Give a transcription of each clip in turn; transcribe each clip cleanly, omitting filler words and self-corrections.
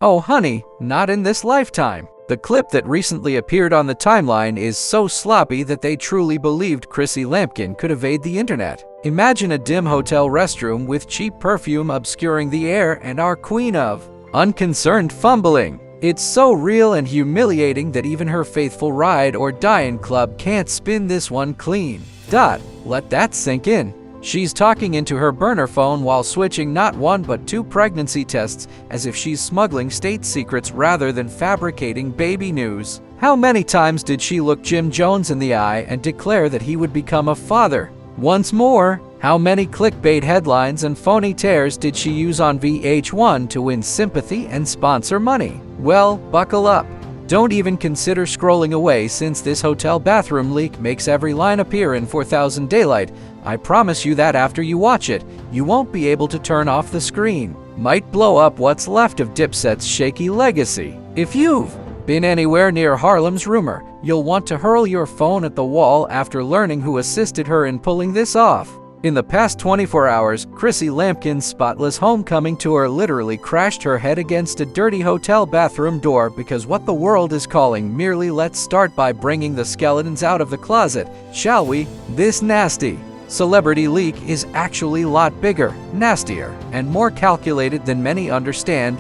Oh honey, not in this lifetime. The clip that recently appeared on the timeline is so sloppy that they truly believed Chrissy Lampkin could evade the internet. Imagine a dim hotel restroom with cheap perfume obscuring the air and our queen of unconcerned fumbling. It's so real and humiliating that even her faithful ride or die-in club can't spin this one clean. Let that sink in. She's talking into her burner phone while switching not one but two pregnancy tests as if she's smuggling state secrets rather than fabricating baby news. How many times did she look Jim Jones in the eye and declare that he would become a father? Once more, how many clickbait headlines and phony tears did she use on VH1 to win sympathy and sponsor money? Well, buckle up. Don't even consider scrolling away since this hotel bathroom leak makes every line appear in 4000 daylight. I promise you that after you watch it, you won't be able to turn off the screen. Might blow up what's left of Dipset's shaky legacy. If you've been anywhere near Harlem's rumor, you'll want to hurl your phone at the wall after learning who assisted her in pulling this off. In the past 24 hours, Chrissy Lampkin's spotless homecoming tour literally crashed her head against a dirty hotel bathroom door because what the world is calling merely let's start by bringing the skeletons out of the closet, shall we? This nasty celebrity leak is actually a lot bigger, nastier, and more calculated than many understand.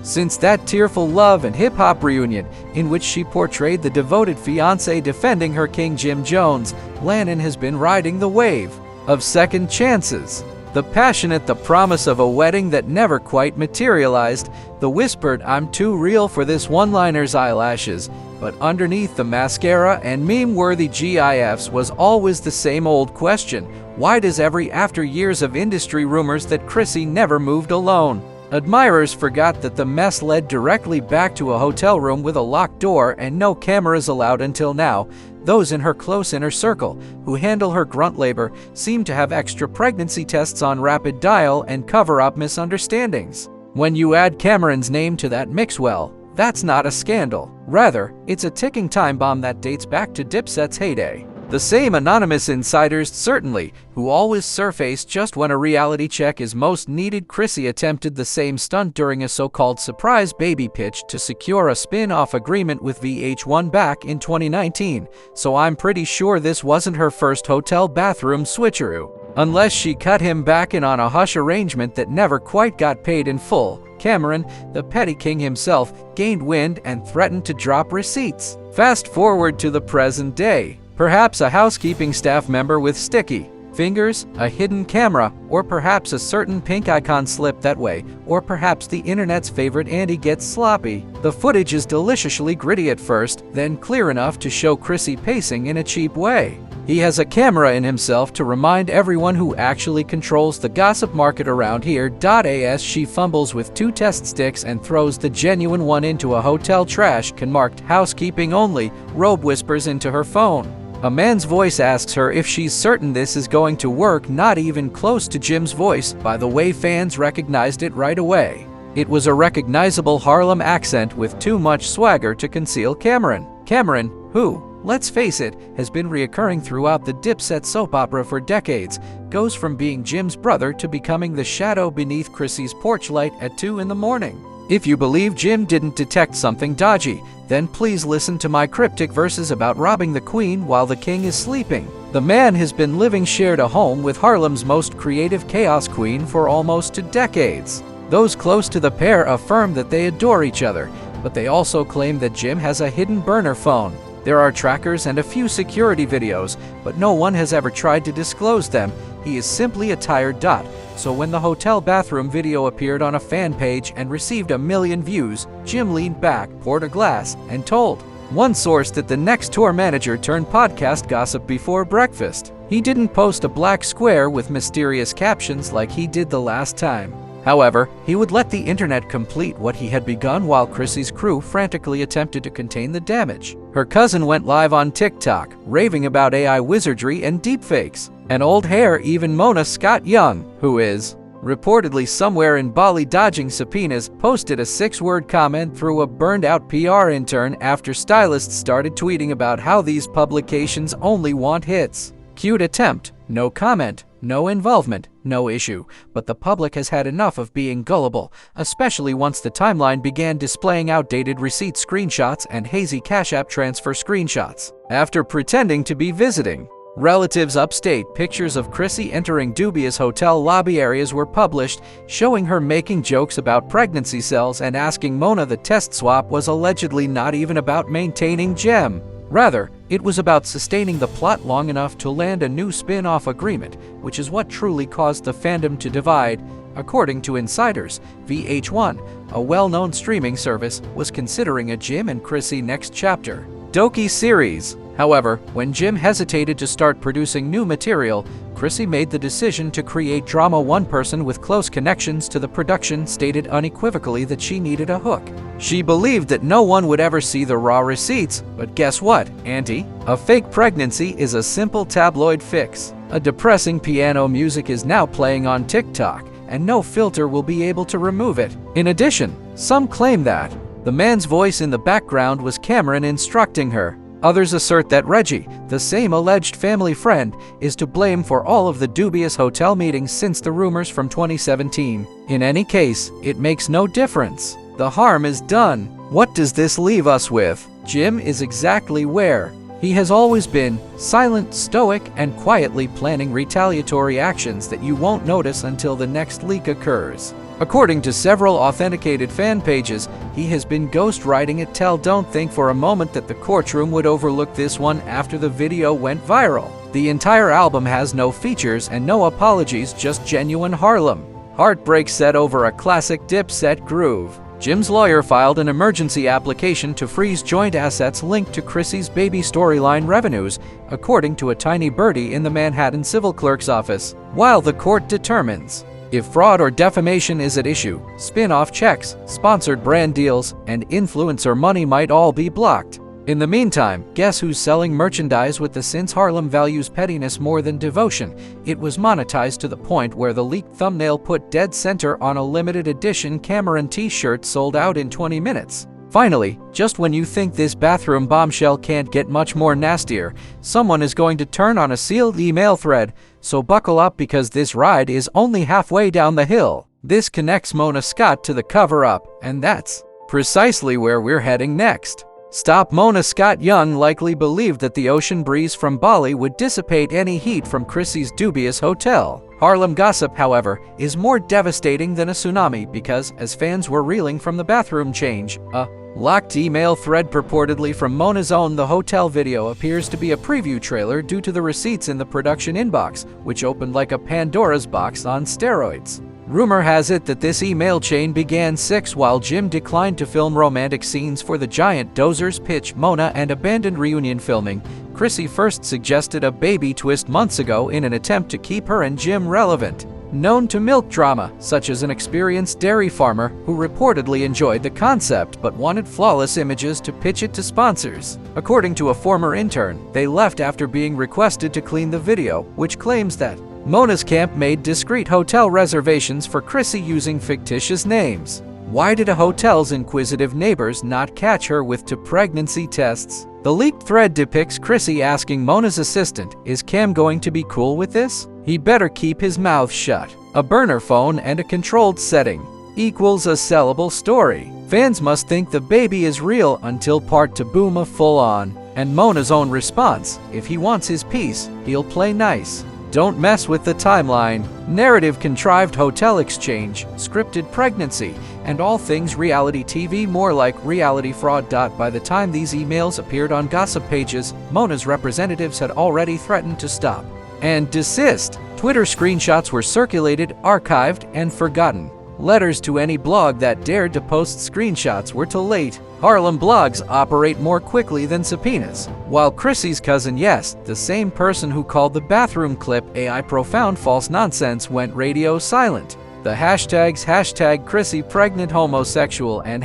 Since that tearful love and hip-hop reunion in which she portrayed the devoted fiancé defending her king Jim Jones, Lannon has been riding the wave of second chances. The passionate, the promise of a wedding that never quite materialized, the whispered "I'm too real for this" one-liner's eyelashes, but underneath the mascara and meme-worthy GIFs was always the same old question: why does after years of industry rumors that Chrissy never moved alone? Admirers forgot that the mess led directly back to a hotel room with a locked door and no cameras allowed until now. Those in her close inner circle, who handle her grunt labor, seem to have extra pregnancy tests on rapid dial and cover up misunderstandings. When you add Cameron's name to that mix, well, that's not a scandal. Rather, it's a ticking time bomb that dates back to Dipset's heyday. The same anonymous insiders, certainly, who always surface just when a reality check is most needed. Chrissy attempted the same stunt during a so-called surprise baby pitch to secure a spin-off agreement with VH1 back in 2019, so I'm pretty sure this wasn't her first hotel bathroom switcheroo. Unless she cut him back in on a hush arrangement that never quite got paid in full, Cameron, the petty king himself, gained wind and threatened to drop receipts. Fast forward to the present day. Perhaps a housekeeping staff member with sticky fingers, a hidden camera, or perhaps a certain pink icon slipped that way, or perhaps the internet's favorite Andy gets sloppy. The footage is deliciously gritty at first, then clear enough to show Chrissy pacing in a cheap way. He has a camera in himself to remind everyone who actually controls the gossip market around here. As she fumbles with two test sticks and throws the genuine one into a hotel trash can marked "housekeeping only," Robe whispers into her phone. A man's voice asks her if she's certain this is going to work, not even close to Jim's voice. By the way, fans recognized it right away. It was a recognizable Harlem accent with too much swagger to conceal Cameron. Cameron, who, let's face it, has been reoccurring throughout the Dipset soap opera for decades, goes from being Jim's brother to becoming the shadow beneath Chrissy's porch light at 2 in the morning. If you believe Jim didn't detect something dodgy, then please listen to my cryptic verses about robbing the queen while the king is sleeping. The man has been living shared a home with Harlem's most creative chaos queen for almost 2 decades. Those close to the pair affirm that they adore each other, but they also claim that Jim has a hidden burner phone. There are trackers and a few security videos, but no one has ever tried to disclose them. He is simply a tired dot. So when the hotel bathroom video appeared on a fan page and received 1 million views, Jim leaned back, poured a glass, and told one source that the next tour manager turned podcast gossip before breakfast. He didn't post a black square with mysterious captions like he did the last time. However, he would let the internet complete what he had begun while Chrissy's crew frantically attempted to contain the damage. Her cousin went live on TikTok, raving about AI wizardry and deepfakes. An old hair, even Mona Scott Young, who is reportedly somewhere in Bali dodging subpoenas, posted a 6-word comment through a burned-out PR intern after stylists started tweeting about how these publications only want hits. Cute attempt, no comment. no involvement, no issue. But the public has had enough of being gullible, especially once the timeline began displaying outdated receipt screenshots and hazy Cash App transfer screenshots. After pretending to be visiting relatives upstate, pictures of Chrissy entering dubious hotel lobby areas were published, showing her making jokes about pregnancy cells and asking Mona the test swap was allegedly not even about maintaining Gem. Rather, it was about sustaining the plot long enough to land a new spin-off agreement, which is what truly caused the fandom to divide. According to insiders, VH1, a well-known streaming service, was considering a Jim and Chrissy next chapter docu-series. However, when Jim hesitated to start producing new material, Chrissy made the decision to create drama. One person with close connections to the production stated unequivocally that she needed a hook. She believed that no one would ever see the raw receipts, but guess what, Auntie? A fake pregnancy is a simple tabloid fix. A depressing piano music is now playing on TikTok, and no filter will be able to remove it. In addition, some claim that the man's voice in the background was Cameron instructing her. Others assert that Reggie, the same alleged family friend, is to blame for all of the dubious hotel meetings since the rumors from 2017. In any case, it makes no difference. The harm is done. What does this leave us with? Jim is exactly where he has always been, silent, stoic, and quietly planning retaliatory actions that you won't notice until the next leak occurs. According to several authenticated fan pages, he has been ghostwriting it. Don't think for a moment that the courtroom would overlook this one after the video went viral. The entire album has no features and no apologies, just genuine Harlem heartbreak set over a classic Dipset groove. Jim's lawyer filed an emergency application to freeze joint assets linked to Chrissy's baby storyline revenues, according to a tiny birdie in the Manhattan civil clerk's office, while the court determines if fraud or defamation is at issue. Spin-off checks, sponsored brand deals, and influencer money might all be blocked. In the meantime, guess who's selling merchandise with the since Harlem values pettiness more than devotion? It was monetized to the point where the leaked thumbnail put dead center on a limited edition Cameron t-shirt sold out in 20 minutes. Finally, just when you think this bathroom bombshell can't get much more nastier, someone is going to turn on a sealed email thread, so buckle up because this ride is only halfway down the hill. This connects Mona Scott to the cover-up, and that's precisely where we're heading next. Stop. Mona Scott Young likely believed that the ocean breeze from Bali would dissipate any heat from Chrissy's dubious hotel. Harlem gossip, however, is more devastating than a tsunami because, as fans were reeling from the bathroom change, a locked email thread purportedly from Mona's own The Hotel video appears to be a preview trailer due to the receipts in the production inbox, which opened like a Pandora's box on steroids. Rumor has it that this email chain began 6 while Jim declined to film romantic scenes for the Giant Dozers pitch Mona and abandoned reunion filming. Chrissy first suggested a baby twist months ago in an attempt to keep her and Jim relevant. Known to milk drama, such as an experienced dairy farmer who reportedly enjoyed the concept but wanted flawless images to pitch it to sponsors. According to a former intern, they left after being requested to clean the video, which claims that Mona's camp made discreet hotel reservations for Chrissy using fictitious names. Why did a hotel's inquisitive neighbors not catch her with 2 pregnancy tests? The leaked thread depicts Chrissy asking Mona's assistant, "Is Cam going to be cool with this? He better keep his mouth shut." A burner phone and a controlled setting equals a sellable story. Fans must think the baby is real until part 2 boom a full-on. And Mona's own response, if he wants his piece, he'll play nice. Don't mess with the timeline. Narrative contrived hotel exchange, scripted pregnancy, and all things reality TV, more like reality fraud. By the time these emails appeared on gossip pages, Mona's representatives had already threatened to stop and desist. Twitter screenshots were circulated, archived, and forgotten. Letters to any blog that dared to post screenshots were too late. Harlem blogs operate more quickly than subpoenas. While Chrissy's cousin, yes, the same person who called the bathroom clip AI profound false nonsense, went radio silent. The hashtags #Chrissy pregnant homosexual and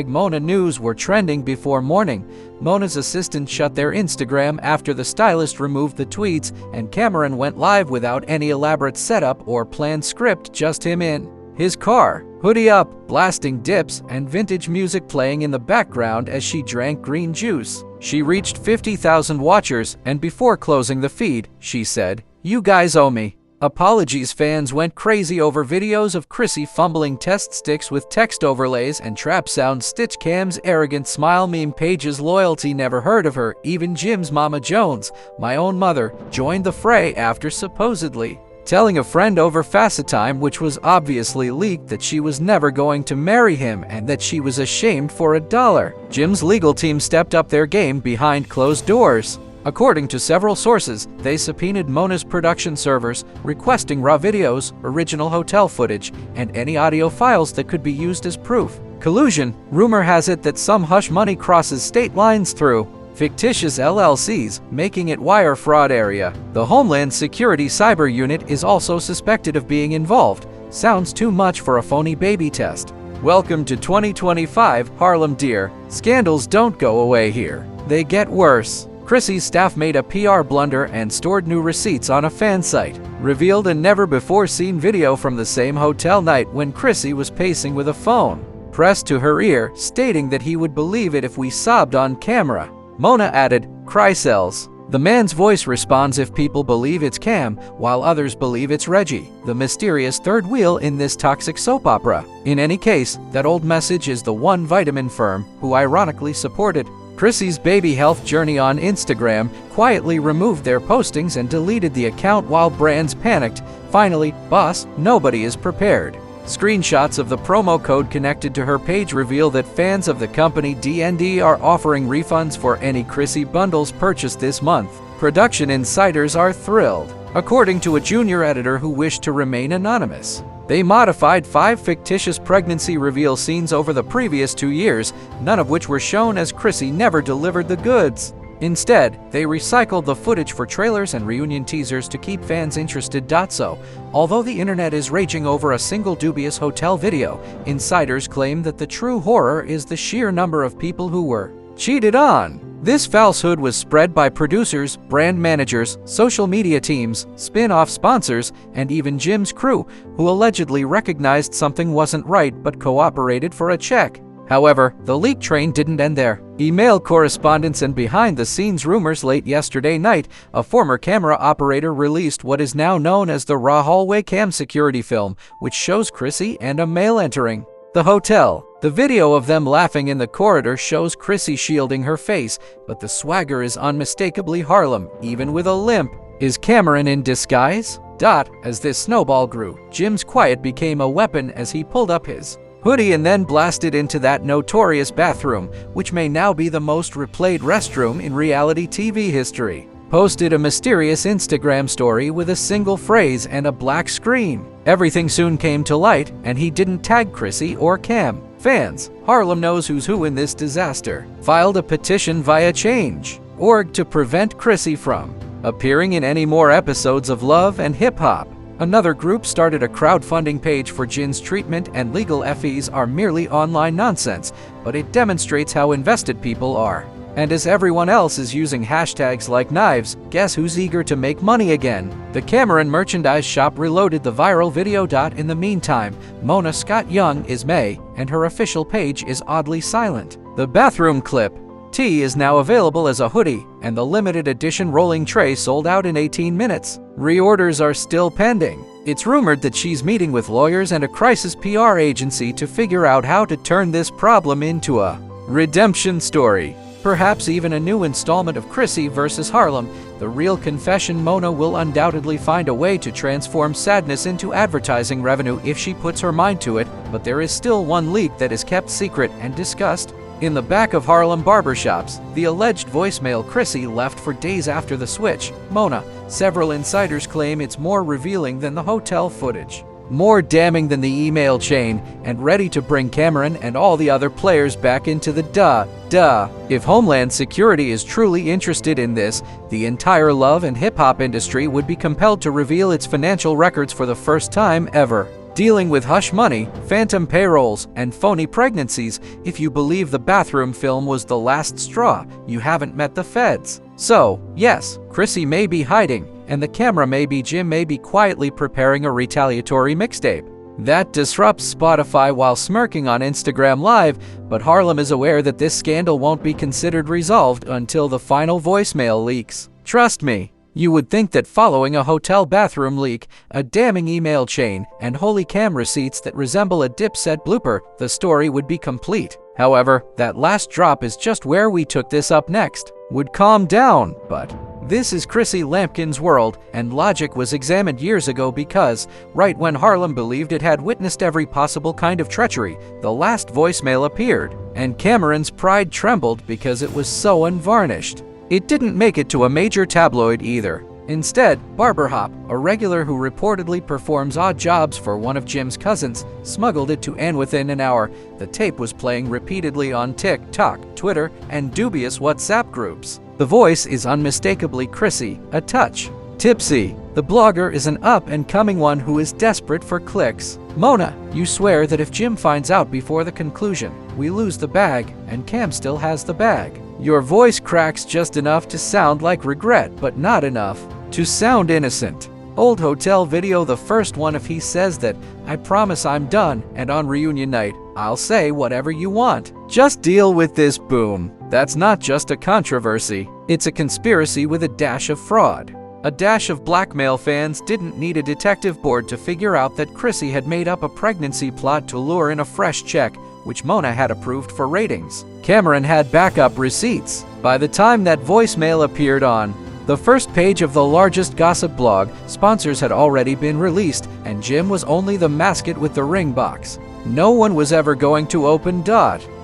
#Mona news were trending before morning. Mona's assistant shut their Instagram after the stylist removed the tweets, and Cameron went live without any elaborate setup or planned script, just him in his car, hoodie up, blasting dips, and vintage music playing in the background as she drank green juice. She reached 50,000 watchers, and before closing the feed, she said, "You guys owe me." Apologies. Fans went crazy over videos of Chrissy fumbling test sticks with text overlays and trap sound stitch cams. Arrogant smile meme pages. Loyalty. Never heard of her. Even Jim's Mama Jones, my own mother, joined the fray after supposedly telling a friend over FaceTime, which was obviously leaked, that she was never going to marry him and that she was ashamed for $1. Jim's legal team stepped up their game behind closed doors. According to several sources, they subpoenaed Mona's production servers, requesting raw videos, original hotel footage, and any audio files that could be used as proof. Collusion. Rumor has it that some hush money crosses state lines through fictitious LLCs, making it wire fraud area. The Homeland Security Cyber Unit is also suspected of being involved. Sounds too much for a phony baby test. Welcome to 2025, Harlem dear. Scandals don't go away here. They get worse. Chrissy's staff made a PR blunder and stored new receipts on a fan site. Revealed a never-before-seen video from the same hotel night when Chrissy was pacing with a phone pressed to her ear, stating that he would believe it if we sobbed on camera. Mona added, "Cry cells." The man's voice responds if people believe it's Cam, while others believe it's Reggie, the mysterious third wheel in this toxic soap opera. In any case, that old message is the one vitamin firm, who ironically supported Chrissy's baby health journey on Instagram, quietly removed their postings and deleted the account while brands panicked. Finally, boss, nobody is prepared. Screenshots of the promo code connected to her page reveal that fans of the company D&D are offering refunds for any Chrissy bundles purchased this month. Production insiders are thrilled, according to a junior editor who wished to remain anonymous. They modified 5 fictitious pregnancy reveal scenes over the previous 2 years, none of which were shown as Chrissy never delivered the goods. Instead, they recycled the footage for trailers and reunion teasers to keep fans interested. So, although the internet is raging over a single dubious hotel video, insiders claim that the true horror is the sheer number of people who were cheated on. This falsehood was spread by producers, brand managers, social media teams, spin-off sponsors, and even Jim's crew, who allegedly recognized something wasn't right but cooperated for a check. However, the leak train didn't end there. Email correspondence and behind-the-scenes rumors. Late yesterday night, a former camera operator released what is now known as the raw hallway cam security film, which shows Chrissy and a male entering the hotel. The video of them laughing in the corridor shows Chrissy shielding her face, but the swagger is unmistakably Harlem, even with a limp. Is Cameron in disguise? As this snowball grew, Jim's quiet became a weapon as he pulled up his hoodie and then blasted into that notorious bathroom, which may now be the most replayed restroom in reality TV history. Posted a mysterious Instagram story with a single phrase and a black screen. Everything soon came to light, and he didn't tag Chrissy or Cam. Fans, Harlem knows who's who in this disaster. Filed a petition via Change.org to prevent Chrissy from appearing in any more episodes of Love and Hip Hop. Another group started a crowdfunding page for Jin's treatment, and legal fees are merely online nonsense, but it demonstrates how invested people are. And as everyone else is using hashtags like knives, guess who's eager to make money again? The Cameron merchandise shop reloaded the viral video. In the meantime, Mona Scott Young is May, and her official page is oddly silent. The bathroom clip T is now available as a hoodie, and the limited edition rolling tray sold out in 18 minutes. Reorders are still pending. It's rumored that she's meeting with lawyers and a crisis PR agency to figure out how to turn this problem into a redemption story. Perhaps even a new installment of Chrissy vs. Harlem, The Real Confession. Mona will undoubtedly find a way to transform sadness into advertising revenue if she puts her mind to it, but there is still one leak that is kept secret and discussed. In the back of Harlem barbershops, the alleged voicemail Chrissy left for days after the switch. Mona, several insiders claim it's more revealing than the hotel footage, more damning than the email chain, and ready to bring Cameron and all the other players back into the If Homeland Security is truly interested in this, the entire love and hip-hop industry would be compelled to reveal its financial records for the first time ever. Dealing with hush money, phantom payrolls, and phony pregnancies. If you believe the bathroom film was the last straw, you haven't met the feds. So, yes, Chrissy may be hiding, and the camera may be Jim may be quietly preparing a retaliatory mixtape that disrupts Spotify while smirking on Instagram Live, but Harlem is aware that this scandal won't be considered resolved until the final voicemail leaks. Trust me, You would think that following a hotel bathroom leak, a damning email chain, and holy cam receipts that resemble a Dipset blooper, the story would be complete. However, that last drop is just where we took this up next. Would calm down, but this is Chrissy Lampkin's world, and logic was examined years ago because, right when Harlem believed it had witnessed every possible kind of treachery, the last voicemail appeared, and Cameron's pride trembled because it was so unvarnished. It didn't make it to a major tabloid either. Instead, Barber Hop, a regular who reportedly performs odd jobs for one of Jim's cousins, smuggled it to, and within an hour, the tape was playing repeatedly on TikTok, Twitter, and dubious WhatsApp groups. The voice is unmistakably Chrissy, a touch tipsy. The blogger is an up-and-coming one who is desperate for clicks. Mona, you swear that if Jim finds out before the conclusion, we lose the bag, and Cam still has the bag. Your voice cracks just enough to sound like regret, but not enough to sound innocent. Old hotel video, the first one. If he says that, I promise I'm done, and on reunion night, I'll say whatever you want. Just deal with this, boom. That's not just a controversy, it's a conspiracy with a dash of fraud. A dash of blackmail. Fans didn't need a detective board to figure out that Chrissy had made up a pregnancy plot to lure in a fresh check, which Mona had approved for ratings. Cameron had backup receipts. By the time that voicemail appeared on the first page of the largest gossip blog, sponsors had already been released, and Jim was only the mascot with the ring box. No one was ever going to open.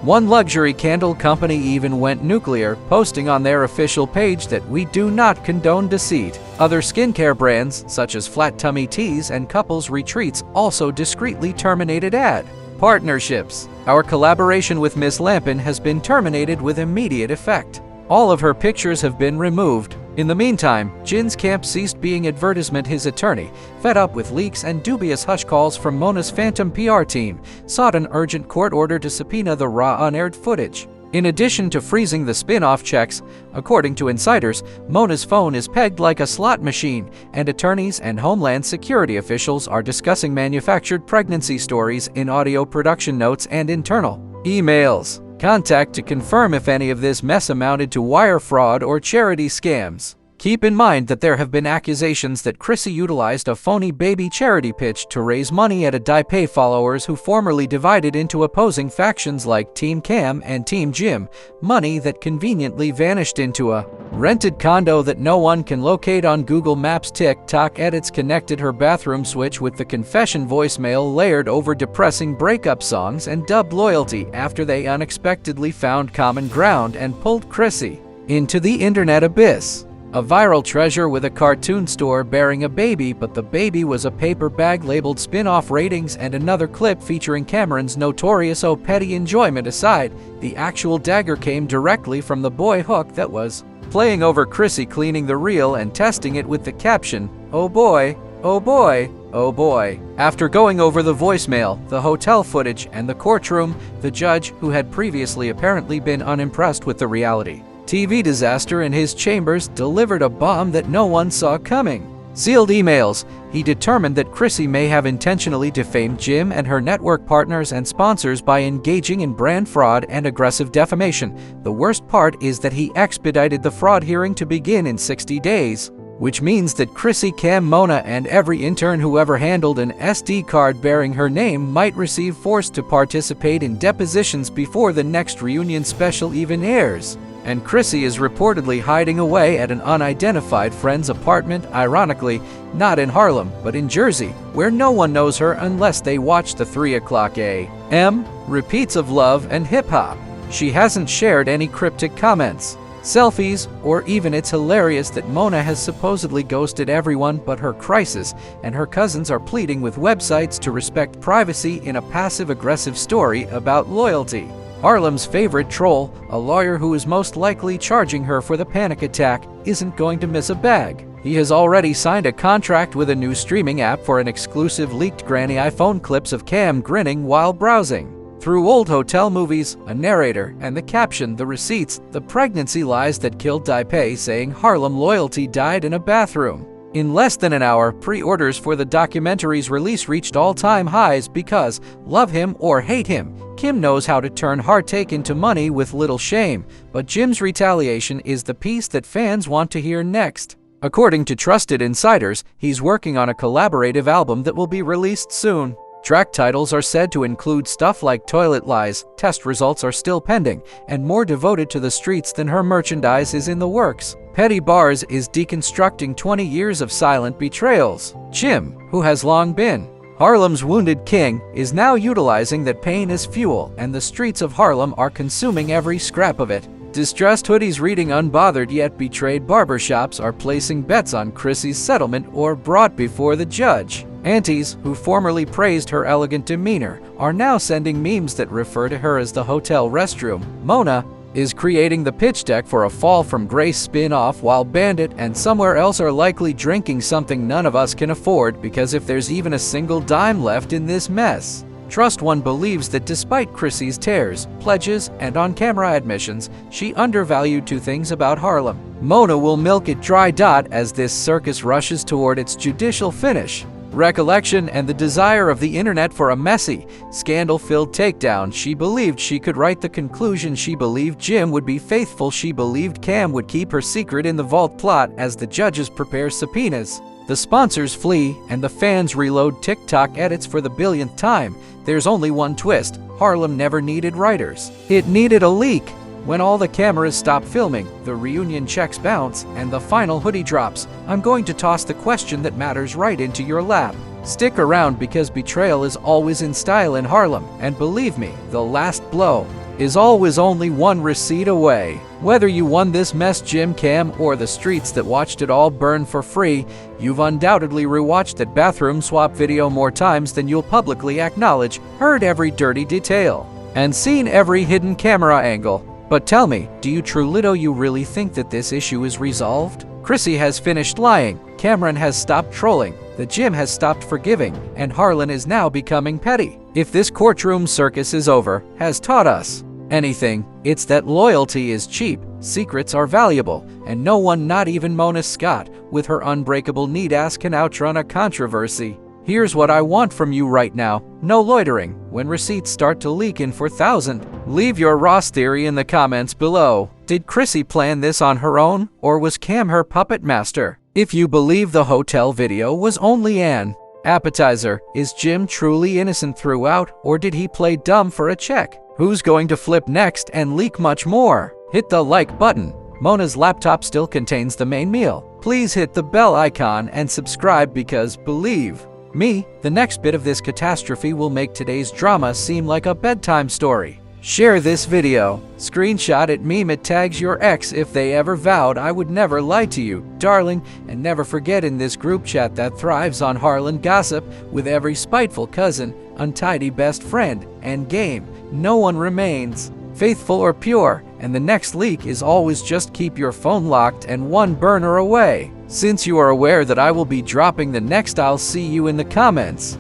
One luxury candle company even went nuclear, posting on their official page that we do not condone deceit. Other skincare brands, such as Flat Tummy Teas and Couples Retreats, also discreetly terminated ad partnerships. Our collaboration with Miss Lampkin has been terminated with immediate effect. All of her pictures have been removed. In the meantime, Jin's camp ceased being advertisement. His attorney, fed up with leaks and dubious hush calls from Mona's phantom PR team, sought an urgent court order to subpoena the raw unaired footage. In addition to freezing the spin-off checks, according to insiders, Mona's phone is pegged like a slot machine, and attorneys and Homeland Security officials are discussing manufactured pregnancy stories in audio production notes and internal emails. Contact to confirm if any of this mess amounted to wire fraud or charity scams. Keep in mind that there have been accusations that Chrissy utilized a phony baby charity pitch to raise money at a Dipay followers who formerly divided into opposing factions like Team Cam and Team Jim, money that conveniently vanished into a rented condo that no one can locate on Google Maps. TikTok edits connected her bathroom switch with the confession voicemail layered over depressing breakup songs and dubbed loyalty after they unexpectedly found common ground and pulled Chrissy into the internet abyss. A viral treasure with a cartoon store bearing a baby, but the baby was a paper bag labeled spin-off ratings, and another clip featuring Cameron's notorious "oh petty enjoyment" aside, the actual dagger came directly from the boy hook that was playing over Chrissy cleaning the reel and testing it with the caption, "Oh boy, oh boy, oh boy." After going over the voicemail, the hotel footage, and the courtroom, the judge, who had previously apparently been unimpressed with the reality TV disaster in his chambers, delivered a bomb that no one saw coming. Sealed emails. He determined that Chrissy may have intentionally defamed Jim and her network partners and sponsors by engaging in brand fraud and aggressive defamation. The worst part is that he expedited the fraud hearing to begin in 60 days, which means that Chrissy, Cam, Mona, and every intern who ever handled an SD card bearing her name might receive forced to participate in depositions before the next reunion special even airs. And Chrissy is reportedly hiding away at an unidentified friend's apartment, ironically, not in Harlem, but in Jersey, where no one knows her unless they watch the 3 o'clock a.m. repeats of Love and Hip Hop. She hasn't shared any cryptic comments, selfies, or even it's hilarious that Mona has supposedly ghosted everyone but her crisis, and her cousins are pleading with websites to respect privacy in a passive-aggressive story about loyalty. Harlem's favorite troll, a lawyer who is most likely charging her for the panic attack, isn't going to miss a bag. He has already signed a contract with a new streaming app for an exclusive leaked granny iPhone clips of Cam grinning while browsing through old hotel movies, a narrator, and the caption, the receipts, the pregnancy lies that killed Dipay, saying Harlem loyalty died in a bathroom. In less than an hour, pre-orders for the documentary's release reached all-time highs because, love him or hate him, Kim knows how to turn heartache into money with little shame. But Jim's retaliation is the piece that fans want to hear next. According to trusted insiders, he's working on a collaborative album that will be released soon. Track titles are said to include stuff like Toilet Lies, test results are still pending, and more devoted to the streets than her merchandise is in the works. Petty Bars is deconstructing 20 years of silent betrayals. Jim, who has long been Harlem's wounded king, is now utilizing that pain as fuel, and the streets of Harlem are consuming every scrap of it. Distressed hoodies reading unbothered yet betrayed barbershops are placing bets on Chrissy's settlement or brought before the judge. Aunties, who formerly praised her elegant demeanor, are now sending memes that refer to her as the hotel restroom. Mona is creating the pitch deck for a Fall from Grace spin-off, while Bandit and Somewhere Else are likely drinking something none of us can afford, because if there's even a single dime left in this mess. Trust One believes that despite Chrissy's tears, pledges, and on-camera admissions, she undervalued two things about Harlem. Mona will milk it dry. As this circus rushes toward its judicial finish. Recollection and the desire of the internet for a messy, scandal-filled takedown. She believed she could write the conclusion. She believed Jim would be faithful. She believed Cam would keep her secret in the vault. Plot as the judges prepare subpoenas. The sponsors flee, and the fans reload TikTok edits for the billionth time. There's only one twist: Harlem never needed writers. It needed a leak. When all the cameras stop filming, the reunion checks bounce, and the final hoodie drops, I'm going to toss the question that matters right into your lap. Stick around, because betrayal is always in style in Harlem, and believe me, the last blow is always only one receipt away. Whether you won this mess, Jim, Cam, or the streets that watched it all burn for free, you've undoubtedly rewatched that bathroom swap video more times than you'll publicly acknowledge, heard every dirty detail, and seen every hidden camera angle. But tell me, do you really think that this issue is resolved? Chrissy has finished lying, Cameron has stopped trolling, the Jim has stopped forgiving, and Harlan is now becoming petty. If this courtroom circus is over, has taught us anything, it's that loyalty is cheap, secrets are valuable, and no one, not even Mona Scott, with her unbreakable need-ass, can outrun a controversy. Here's what I want from you right now: no loitering. When receipts start to leak in 4,000, leave your Ross theory in the comments below. Did Chrissy plan this on her own, or was Cam her puppet master? If you believe the hotel video was only an appetizer, is Jim truly innocent throughout, or did he play dumb for a check? Who's going to flip next and leak much more? Hit the like button. Mona's laptop still contains the main meal. Please hit the bell icon and subscribe, because believe me, the next bit of this catastrophe will make today's drama seem like a bedtime story. Share this video, screenshot it, meme it, tags your ex if they ever vowed I would never lie to you, darling, and never forget, in this group chat that thrives on Harlan gossip, with every spiteful cousin, untidy best friend, and game, no one remains faithful or pure, and the next leak is always just keep your phone locked and one burner away. Since you are aware that I will be dropping the next, I'll see you in the comments.